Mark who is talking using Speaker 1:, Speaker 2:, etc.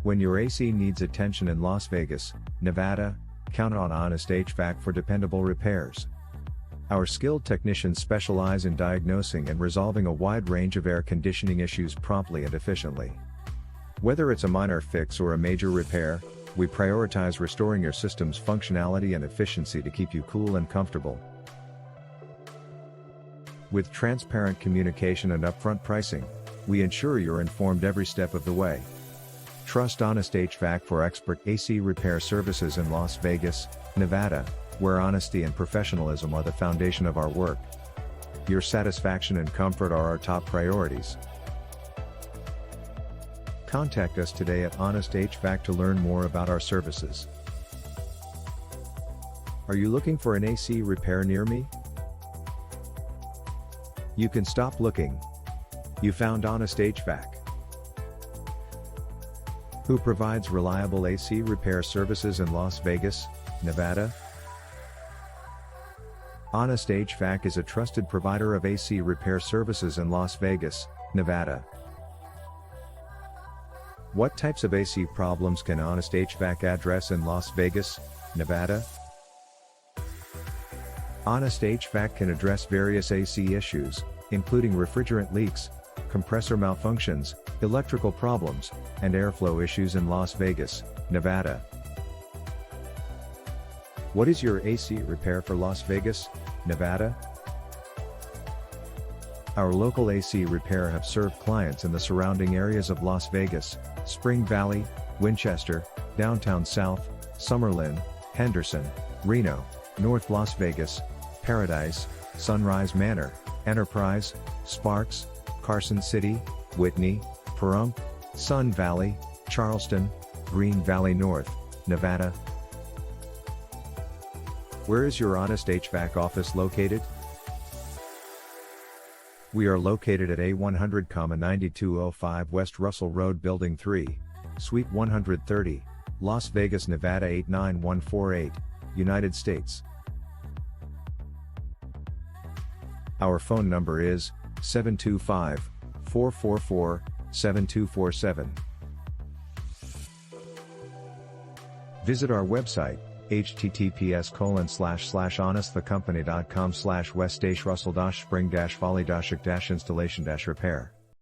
Speaker 1: When your AC needs attention in Las Vegas, Nevada, count on Honest HVAC for dependable repairs. Our skilled technicians specialize in diagnosing and resolving a wide range of air conditioning issues promptly and efficiently. Whether it's a minor fix or a major repair, we prioritize restoring your system's functionality and efficiency to keep you cool and comfortable. With transparent communication and upfront pricing, we ensure you're informed every step of the way. Trust Honest HVAC for expert AC repair services in Las Vegas, Nevada, where honesty and professionalism are the foundation of our work. Your satisfaction and comfort are our top priorities. Contact us today at Honest HVAC to learn more about our services. Are you looking for an AC repair near me? You can stop looking. You found Honest HVAC, who provides reliable AC repair services in Las Vegas, Nevada. Honest HVAC is a trusted provider of AC repair services in Las Vegas, Nevada. What types of AC problems can Honest HVAC address in Las Vegas, Nevada? Honest HVAC can address various AC issues, including refrigerant leaks, compressor malfunctions, electrical problems, and airflow issues in Las Vegas, Nevada. What is your AC repair for Las Vegas, Nevada? Our local AC repair have served clients in the surrounding areas of Las Vegas, Spring Valley, Winchester, Downtown South, Summerlin, Henderson, Reno, North Las Vegas, Paradise, Sunrise Manor, Enterprise, Sparks, Carson City, Whitney, Pahrump, Sun Valley, Charleston, Green Valley North, Nevada. Where is your Honest HVAC office located? We are located at A100,9205 West Russell Road Building 3, Suite 130, Las Vegas, Nevada 89148, United States. Our phone number is 725-444-7247. Visit our website, https://honestthecompany.com/west-russell-spring-folly-installation-repair.